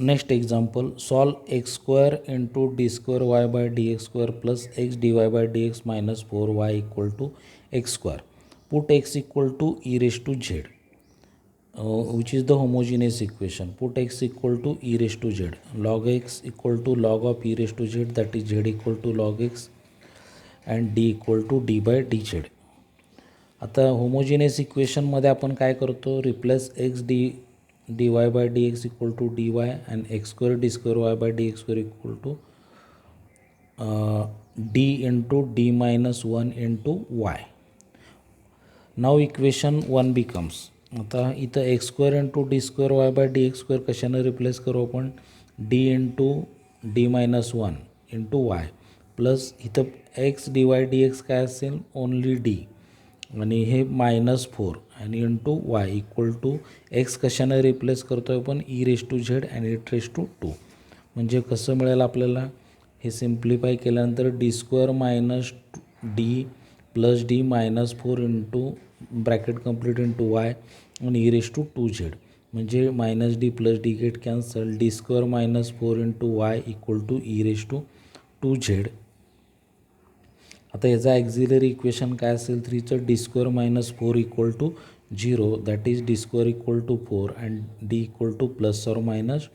Next example, solve x square into d square y by d x square plus x d y by d x minus 4y equal to x square. Put x equal to e raise to z which is the homogeneous equation. Put x equal to e raised to z, log x equal to log of e raised to z, that is z equal to log x and d equal to d by dz. आता homogeneous इक्वेशनमध्ये आपण काय करतो, replace x d y by d x equal to d y and x square d square y by d x square equal to d into d minus 1 into y. Now equation 1 becomes, आता इथं x square into d square y by d x square कशानं replace करू आपण, d into d minus 1 into y plus इथं x d y d x काय असेल, only d आणि हे -4 आणि into y equal to x कशानं रिप्लेस करतो आहे आपण, e raise to z and it raise to 2. म्हणजे कसं मिळेल आपल्याला, हे सिम्प्लिफाय केल्यानंतर d square minus d plus d -4 into bracket complete into y आणि ई रेस टू 2z, म्हणजे minus d plus d get cancel, d square -4 into y equal to e raise to 2z. आता याचा auxiliary equation काय असेल, 3चं d square -4 equal to 0, that is d square equal to 4 and d equal to plus or -2.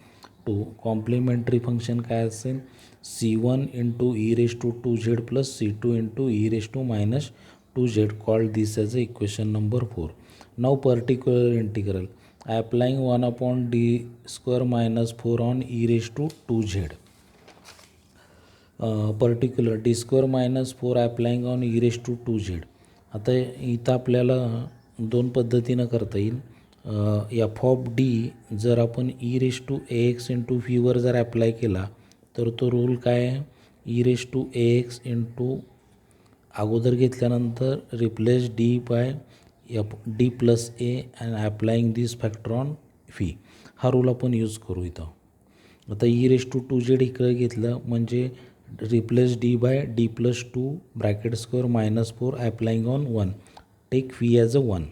Complementary function काय असेल, c1 into e raise to 2z plus c2 into e raise to -2z, called this as a equation number 4. Now particular integral, applying 1 upon d square minus 4 on e raised to 2z. Particular d square -4 applying on e raise to 2z. आता इथं आपल्याला दोन पद्धतीनं करता येईल. F of d जर आपण e raise to a x into व्हीवर जर ॲप्लाय केला तर तो रूल काय आहे, e raise to a x into अगोदर घेतल्यानंतर replace d by f d plus a and applying this factor on v, हा रूल आपण यूज करू इथं. आता ई रेस टू 2z इकडे घेतलं म्हणजे replace d by d plus 2 bracket square -4 applying on 1, take v as a 1.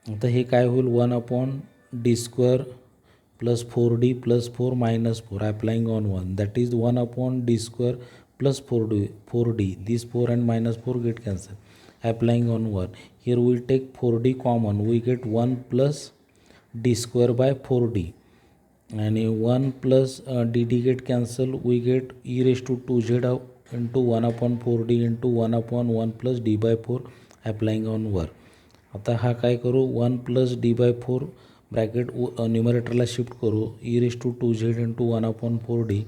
आता हे काय होईल, 1 upon d square plus 4d plus 4 -4 applying on 1, that is 1 upon d square plus 4d, this 4 and -4 get cancelled, applying on 1. Here we take 4d common, we get 1 plus d square by 4d and 1 plus dd get cancelled, we get e raised to 2z into 1 upon 4d into 1 upon 1 plus d by 4 applying on 1. आता हा काय करू, 1 plus d by 4 bracket न्युमरेटरला shift करू, e raised to 2z into 1 upon 4d,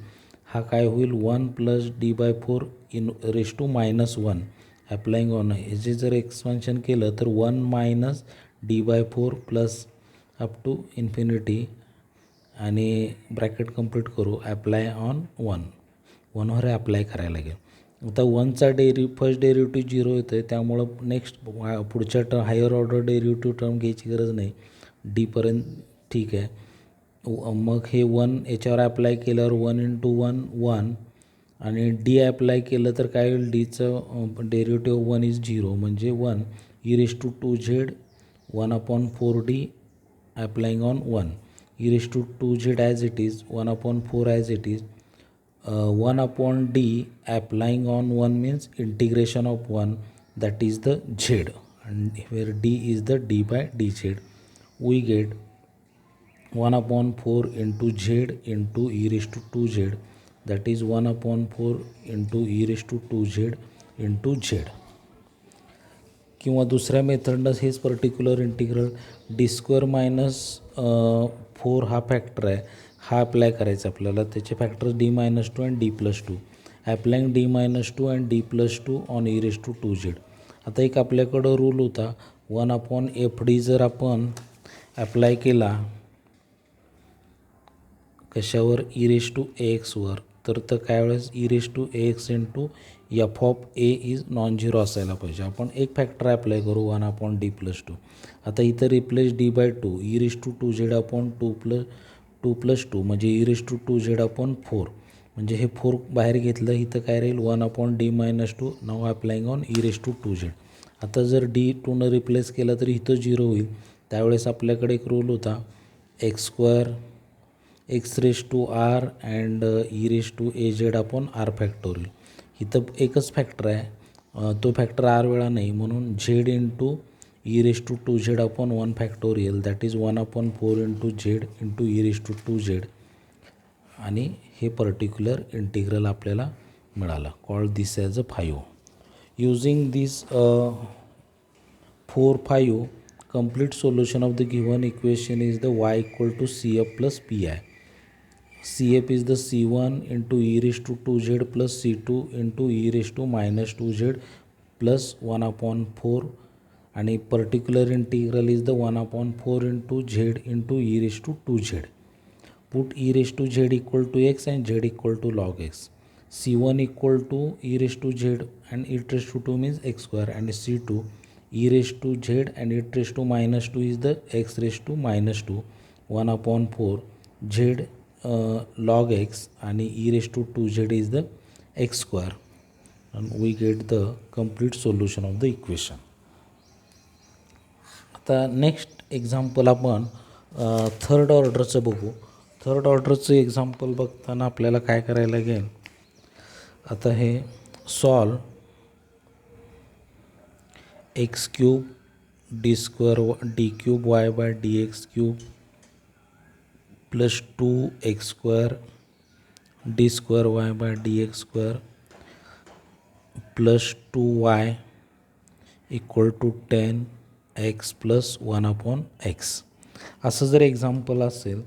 हा काय होईल 1 plus d by 4 in raise to -1 applying on, ह्याचे जर एक्सपान्शन केलं तर 1 minus d by 4 plus up to infinity आणि ब्रॅकेट कंप्लीट करू, ॲप्लाय ऑन 1वर ॲप्लाय करायला लागेल. आता 1चा फर्स्ट डेरिव्हेटिव्ह 0 येतं आहे, त्यामुळं नेक्स्ट पुढच्या हायर ऑर्डर डेरिव्हेटिव्ह टर्म घ्यायची गरज नाही, डीपर्यंत ठीक आहे. मग हे 1 याच्यावर ॲप्लाय केल्यावर 1 इंटू 1 1 आणि डी ॲप्लाय केलं तर काय होईल, डीचं डेरिव्हेटिव्ह 1 इज 0 म्हणजे 1 e raise to 2z 1 upon 4d applying on 1, e raise to 2z as it is 1 upon 4 as it is 1 upon d applying on 1 means integration of 1, that is the z and where d is the d by d z, we get 1 upon 4 into z into e raised to 2z, that is 1 upon 4 into e raised to 2z into z. किंवा दुसऱ्या मेथडनं हेच particular integral D square -4 हा factor आहे, हा apply करायचा आपल्याला, त्याचे factors d -2 and d + 2 ॲप्लाइंग d -2 and d + 2 on e raised to 2z. आता एक आपल्याकडं रूल होता 1 अपॉन एफ डी जर आपण ॲप्लाय केला कशावर, ई रेस टू ए एक्सवर, तर काय वेळेस e raise to a x into f of a is non zero असायला पाहिजे. आपण एक फॅक्टर ॲप्लाय करू 1 अपॉन डी + 2. आता इथं replace d by 2 e raise to 2z upon 2 + 2 म्हणजे E raise to 2z upon 4, म्हणजे हे 4 बाहेर घेतलं, इथं काय राहील 1 upon d -2 now applying on e raise to 2z. आता जर डी 2नं रिप्लेस केलं तर इथं 0 होईल, त्यावेळेस आपल्याकडे एक रूल होता x square x raise to r and e raise to a z upon r factorial. इथं एकच फॅक्टर आहे, तो फॅक्टर आर वेळा नाही, म्हणून z into e raise to 2z upon 1 factorial that is 1/4 into z into e raise to 2z. आणि हे particular integral आपल्याला मिळालं. Call this as a 5. Using this 4, 5 complete solution of the given equation is the y equal to cf plus pi. cf is the c1 into e raised to 2z plus c2 into e raised to minus 2z plus 1/4 आणि particular integral is the 1/4 into z into e raised to 2z. Put e raised to z equal to x and z equal to log x. c1 equal to e raised to z and e raised to 2 means x square, and c2 e raised to z and e raised to minus 2 is the x raised to minus 2 1/4 z log x and e raised to 2z is the x square, and we get the complete solution of the equation. आता next example आपण third ऑर्डरचं बघू. Third ऑर्डरचं example बघताना आपल्याला काय करायला लागेल, आता हे solve x cube d square d cube y by d x cube plus 2x square d square y by d x square plus 2y equal to 10x plus 1/x. असं जर एक्झाम्पल असेल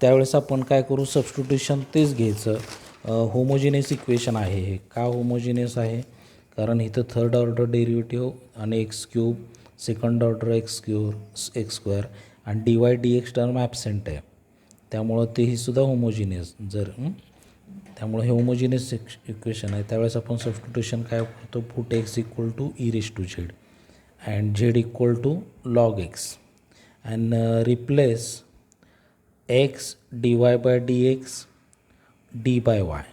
त्यावेळेस आपण काय करू, सबस्टिट्यूशन तेच घ्यायचं. Homogeneous equation आहे हे. का होमोजिनियस आहे, कारण इथं थर्ड ऑर्डर डेरिव्हेटिव्ह आणि x cube, second order x square आणि d y d x term absent आहे, त्यामुळं तेहीसुद्धा होमोजिनियस. त्यामुळे हे होमोजिनियस इक्वेशन आहे. त्यावेळेस आपण सबस्टिट्यूशन काय करतो, put x equal to e raise to z and z equal to log x and replace x d y by d x d by y,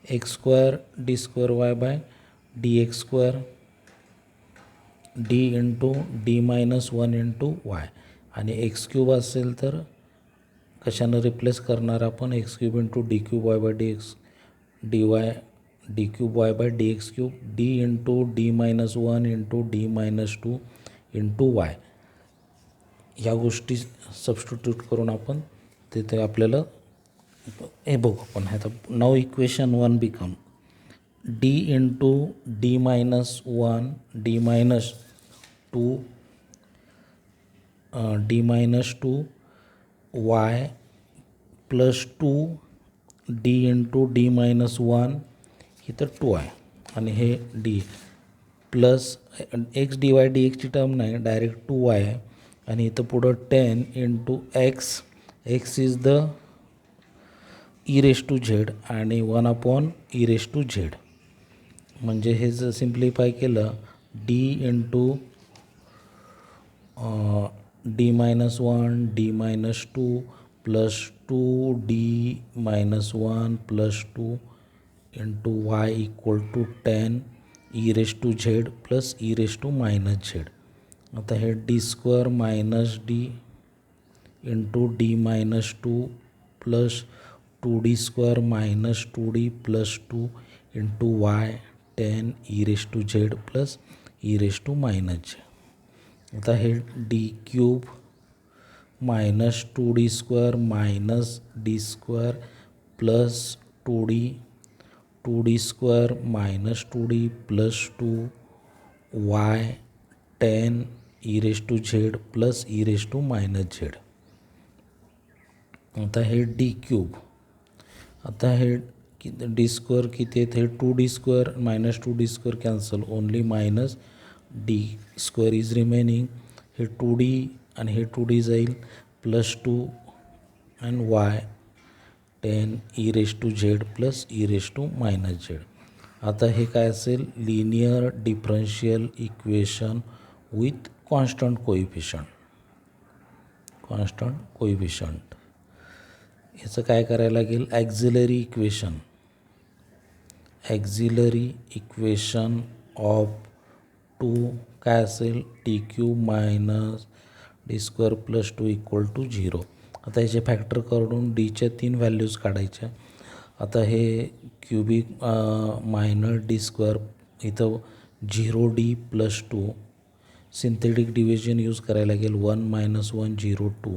x square d square y by d x square d into d minus 1 into y, आणि x cube असेल तर कशानं replace करणार आपण, x cube into d cube y by d x d y d cube y by d x cube D into d minus 1 into d minus 2 into Y. ह्या गोष्टी substitute करून आपण तिथे आपल्याला हे बघू आपण. आता now equation 1 become d into d minus 1 d minus 2 d minus 2 y plus 2 d into d minus 1 इथं 2 आहे आणि हे d plus x d y d एक्सची टर्म नाही, डायरेक्ट 2 वाय आहे आणि इथं पुढं 10 into x, x is the e raise to z आणि 1 ई रेस टू झेड. म्हणजे हे जर सिम्प्लिफाय केलं d into d minus 1 d minus 2 plus 2 d minus 1 plus 2 into y equal to 10 e raise to z plus e raise to minus z. आता हे d square minus d into d minus 2 plus 2d square minus 2d plus 2 into y 10 e raise to z plus e raise to minus z. आता हे d cube minus 2d square minus d square plus 2d square minus 2d plus 2 y 10 e raise to z plus e raise to minus z. आता हे d cube, आता हे d square किती आहेत, हे 2d square minus 2d square cancel, only minus d square is remaining. हे 2d आणि हे 2d जाईल plus 2 and y 10 e raise to z plus e raise to minus z. आता हे काय असेल, linear differential equation with constant coefficient. Constant coefficient याचं काय करायला लागेल, ॲक्झिलरी इक्वेशन ऑफ 2 काय असेल, d cube minus d square plus 2 equal to 0. आता याचे फॅक्टर करून डीच्या 3 व्हॅल्यूज काढायच्या. आता हे क्युबिक मायनस डी स्क्वेअर इथं 0d + 2 सिंथेटिक डिव्हिजन यूज करायला लागेल. 1 - 1 0 2